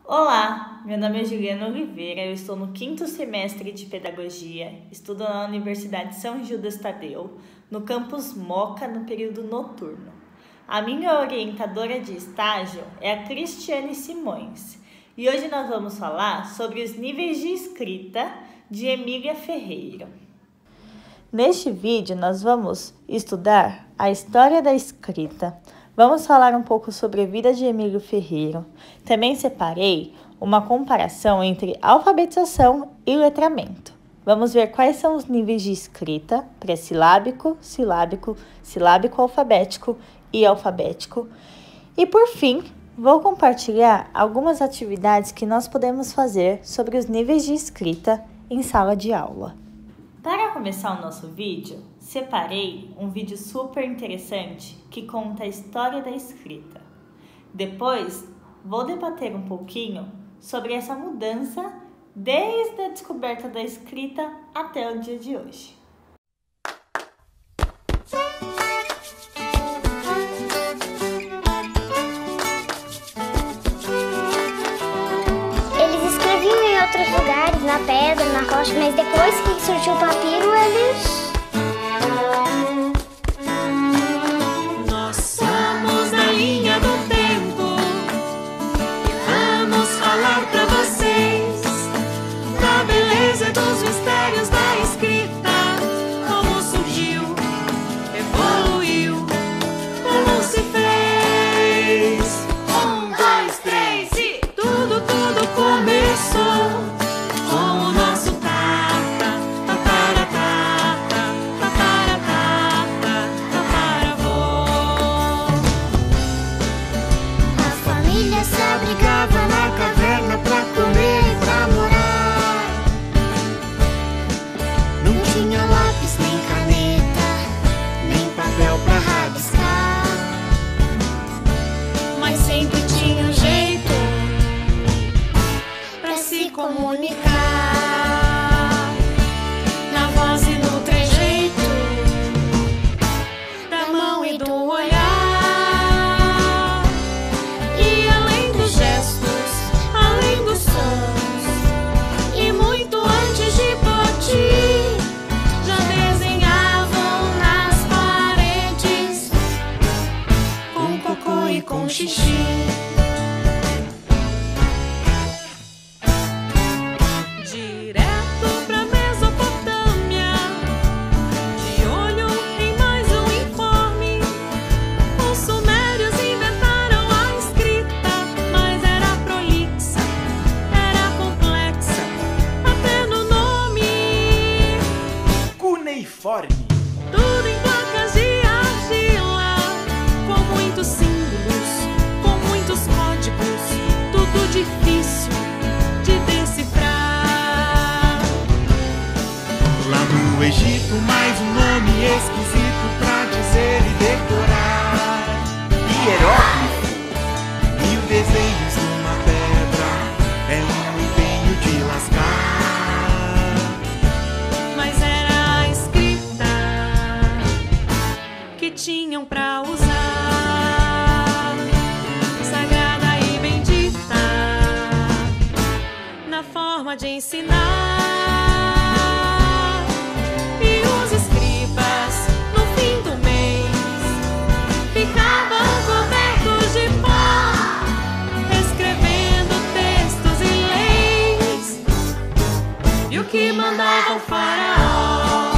Olá, meu nome é Juliana Oliveira, eu estou no 5º semestre de Pedagogia, estudo na Universidade São Judas Tadeu, no campus Moca, no período noturno. A minha orientadora de estágio é a Cristiane Simões, e hoje nós vamos falar sobre os níveis de escrita de Emília Ferreiro. Neste vídeo nós vamos estudar a história da escrita. Vamos falar um pouco sobre a vida de Emília Ferreiro. Também separei uma comparação entre alfabetização e letramento. Vamos ver quais são os níveis de escrita: pré-silábico, silábico, silábico alfabético e alfabético. E por fim, vou compartilhar algumas atividades que nós podemos fazer sobre os níveis de escrita em sala de aula. Para começar o nosso vídeo, separei um vídeo super interessante que conta a história da escrita. Depois, vou debater um pouquinho sobre essa mudança desde a descoberta da escrita até o dia de hoje. Eles escreviam em outros lugares, na pedra, na rocha, mas depois que surgiu o papiro, eles... Nós somos da linha do tempo e vamos falar pra vocês da beleza dos mistérios da escrita, como surgiu, evoluiu, como se fez. 1, 2, 3 e tudo começou. Brigava na caverna pra comer e pra morar. Não tinha lápis, nem caneta, nem papel pra rabiscar, mas sempre tinha um jeito pra se comunicar. Na voz e no trejeito da mão e do olhar. Com xixi. Direto pra Mesopotâmia, de olho em mais um informe. Os sumérios inventaram a escrita, mas era prolixa, era complexa, até no nome. Cuneiforme. Tudo em placas de argila, com muitos símbolos, códigos, tudo difícil de decifrar. Lá no Egito, mais um nome esquisito pra dizer e decorar. Hieróglifo, 1000 desenhos numa pedra, é um empenho de lascar. Mas era a escrita que tinham pra usar. De ensinar, e os escribas no fim do mês ficavam cobertos de pó, escrevendo textos e leis, e o que mandava o faraó.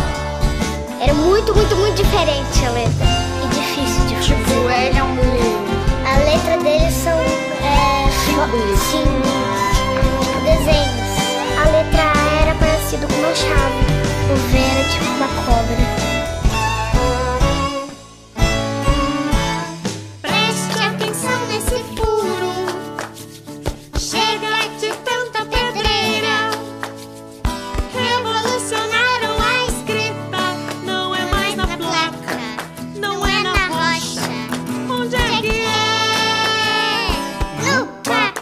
Era muito diferente a letra e difícil de fazer. Tipo, era a letra deles são símbolos, desenhos. A letra A era parecido com uma chave, o V era tipo uma cobra. Preste atenção nesse furo, chega de tanta pedreira. Revolucionaram a escrita, não é mais na placa, não é na rocha. Onde é que é? No papiro.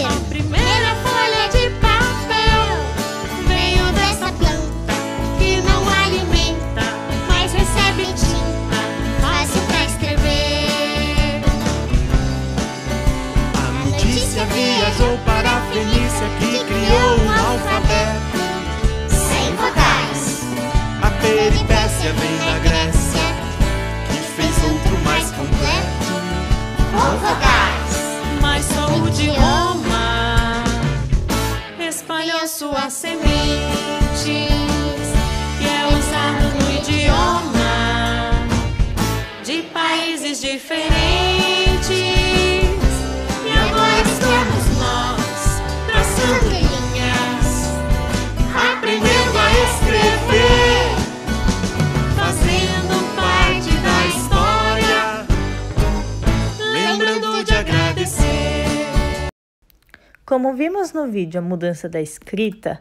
A primeira folha de papel veio dessa planta que não alimenta, mas recebe tinta, fácil pra escrever. A notícia viajou para Pérsia vem da Grécia, que fez outro mais completo. Com vogais. Mas só o de Roma espalhou suas sementes, que é usado no idioma de países diferentes. E agora estamos nós traçando linhas, aprendendo a escrever, fazendo parte da história, lembrando de agradecer. Como vimos no vídeo a mudança da escrita,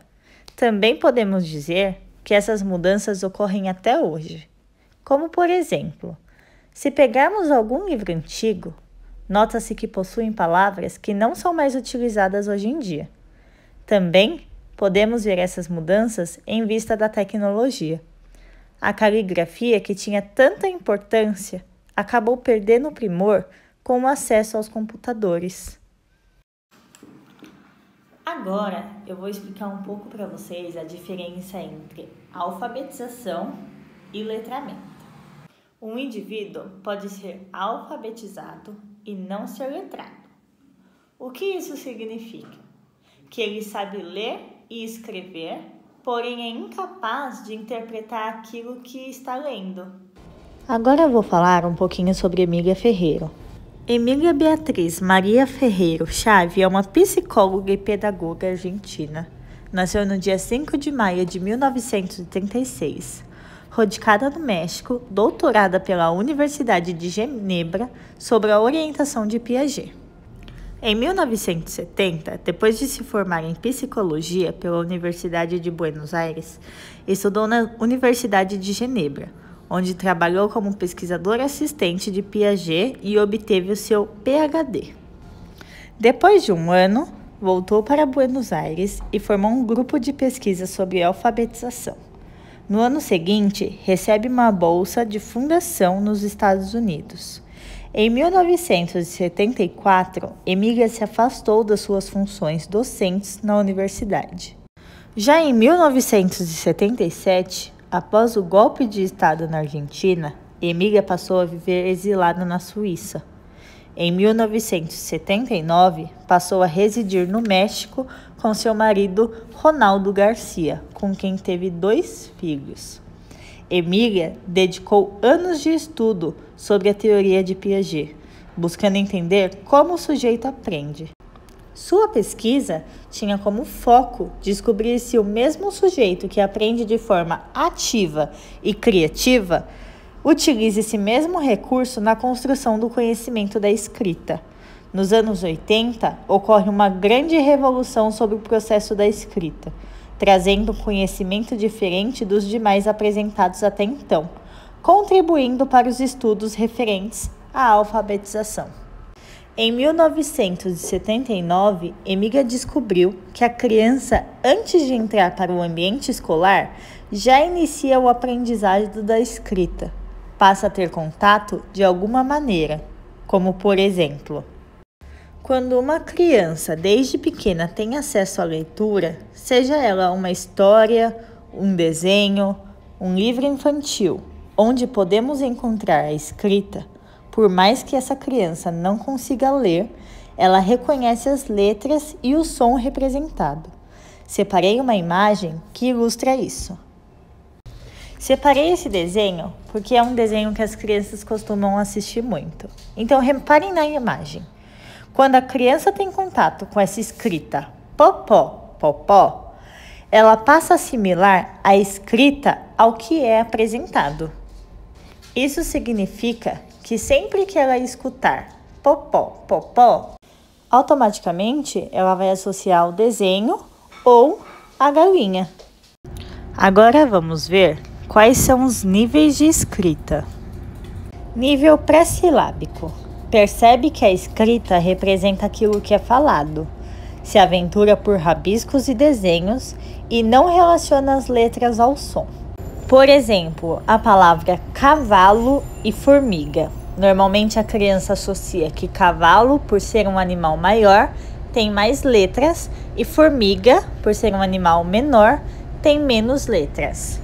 também podemos dizer que essas mudanças ocorrem até hoje. Como, por exemplo, se pegarmos algum livro antigo, nota-se que possuem palavras que não são mais utilizadas hoje em dia. Também podemos ver essas mudanças em vista da tecnologia. A caligrafia, que tinha tanta importância, acabou perdendo o primor com o acesso aos computadores. Agora eu vou explicar um pouco para vocês a diferença entre alfabetização e letramento. Um indivíduo pode ser alfabetizado e não ser letrado. O que isso significa? Que ele sabe ler e escrever, porém é incapaz de interpretar aquilo que está lendo. Agora eu vou falar um pouquinho sobre Emília Ferreiro. Emília Beatriz Maria Ferreiro Chave é uma psicóloga e pedagoga argentina. Nasceu no dia 5 de maio de 1936. Radicada no México, doutorada pela Universidade de Genebra sobre a orientação de Piaget. Em 1970, depois de se formar em psicologia pela Universidade de Buenos Aires, estudou na Universidade de Genebra, onde trabalhou como pesquisadora assistente de Piaget e obteve o seu PhD. Depois de um ano, voltou para Buenos Aires e formou um grupo de pesquisa sobre alfabetização. No ano seguinte, recebe uma bolsa de fundação nos Estados Unidos. Em 1974, Emília se afastou das suas funções docentes na universidade. Já em 1977, após o golpe de Estado na Argentina, Emília passou a viver exilada na Suíça. Em 1979, passou a residir no México com seu marido Ronaldo Garcia, com quem teve 2 filhos. Emília dedicou anos de estudo sobre a teoria de Piaget, buscando entender como o sujeito aprende. Sua pesquisa tinha como foco descobrir se o mesmo sujeito que aprende de forma ativa e criativa utiliza esse mesmo recurso na construção do conhecimento da escrita. Nos anos 80, ocorre uma grande revolução sobre o processo da escrita, trazendo um conhecimento diferente dos demais apresentados até então, contribuindo para os estudos referentes à alfabetização. Em 1979, Emília descobriu que a criança, antes de entrar para o ambiente escolar, já inicia o aprendizado da escrita. Passa a ter contato de alguma maneira, como por exemplo, quando uma criança desde pequena tem acesso à leitura, seja ela uma história, um desenho, um livro infantil, onde podemos encontrar a escrita, por mais que essa criança não consiga ler, ela reconhece as letras e o som representado. Separei uma imagem que ilustra isso. Separei esse desenho porque é um desenho que as crianças costumam assistir muito. Então, reparem na imagem. Quando a criança tem contato com essa escrita popó, popó, ela passa a assimilar a escrita ao que é apresentado. Isso significa que sempre que ela escutar popó, popó, automaticamente ela vai associar o desenho ou a galinha. Agora vamos ver quais são os níveis de escrita. Nível pré-silábico. Percebe que a escrita representa aquilo que é falado, se aventura por rabiscos e desenhos e não relaciona as letras ao som. Por exemplo, a palavra cavalo e formiga. Normalmente a criança associa que cavalo, por ser um animal maior, tem mais letras e formiga, por ser um animal menor, tem menos letras.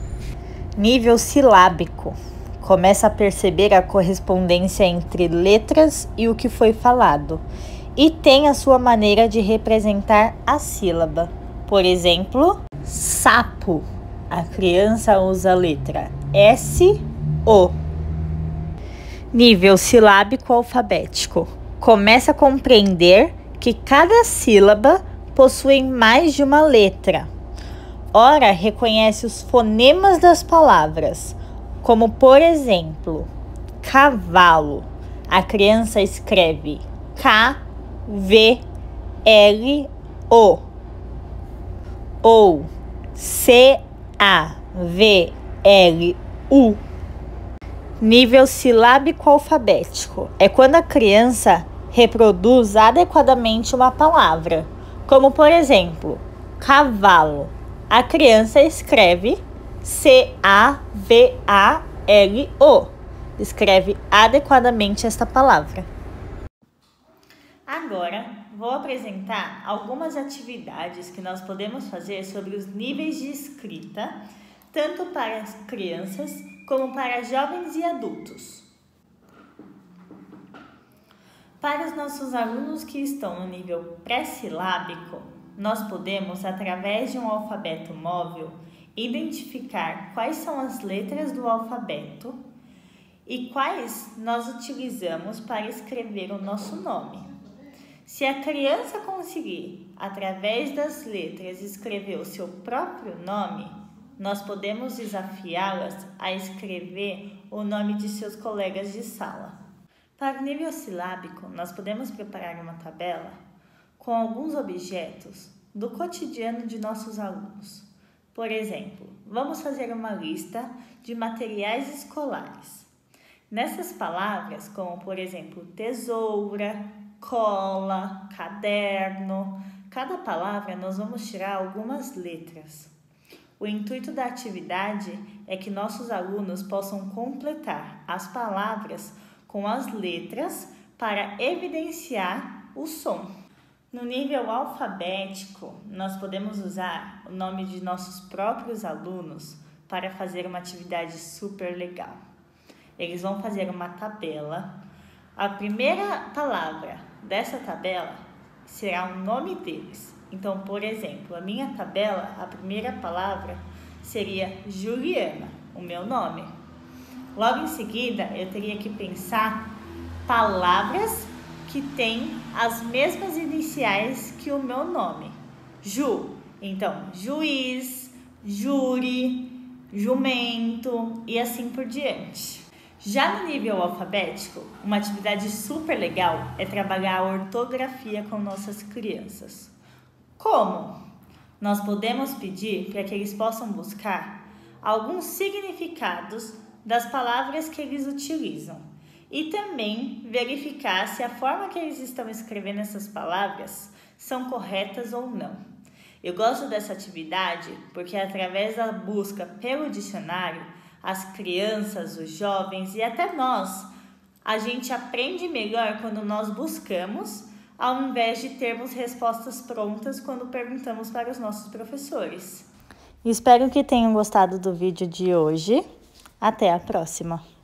Nível silábico. Começa a perceber a correspondência entre letras e o que foi falado. E tem a sua maneira de representar a sílaba. Por exemplo, sapo. A criança usa a letra S, O. Nível silábico alfabético. Começa a compreender que cada sílaba possui mais de uma letra. Ora, reconhece os fonemas das palavras, como por exemplo, cavalo. A criança escreve K-V-L-O ou C-A-V-L-U. Nível silábico alfabético é quando a criança reproduz adequadamente uma palavra, como por exemplo, cavalo. A criança escreve C-A-V-A-L-O. Escreve adequadamente esta palavra. Agora, vou apresentar algumas atividades que nós podemos fazer sobre os níveis de escrita, tanto para as crianças como para jovens e adultos. Para os nossos alunos que estão no nível pré-silábico, nós podemos, através de um alfabeto móvel, identificar quais são as letras do alfabeto e quais nós utilizamos para escrever o nosso nome. Se a criança conseguir, através das letras, escrever o seu próprio nome, nós podemos desafiá-las a escrever o nome de seus colegas de sala. Para o nível silábico, nós podemos preparar uma tabela com alguns objetos do cotidiano de nossos alunos. Por exemplo, vamos fazer uma lista de materiais escolares. Nessas palavras, como por exemplo, tesoura, cola, caderno, cada palavra nós vamos tirar algumas letras. O intuito da atividade é que nossos alunos possam completar as palavras com as letras para evidenciar o som. No nível alfabético, nós podemos usar o nome de nossos próprios alunos para fazer uma atividade super legal. Eles vão fazer uma tabela. A primeira palavra dessa tabela será o nome deles. Então, por exemplo, a minha tabela, a primeira palavra seria Juliana, o meu nome. Logo em seguida, eu teria que pensar palavras que têm as mesmas iniciais que o meu nome. Ju, então, juiz, júri, jumento e assim por diante. Já no nível alfabético, uma atividade super legal é trabalhar a ortografia com nossas crianças. Como? Nós podemos pedir para que eles possam buscar alguns significados das palavras que eles utilizam e também verificar se a forma que eles estão escrevendo essas palavras são corretas ou não. Eu gosto dessa atividade porque através da busca pelo dicionário, as crianças, os jovens e até nós, a gente aprende melhor quando nós buscamos, ao invés de termos respostas prontas quando perguntamos para os nossos professores. Espero que tenham gostado do vídeo de hoje. Até a próxima!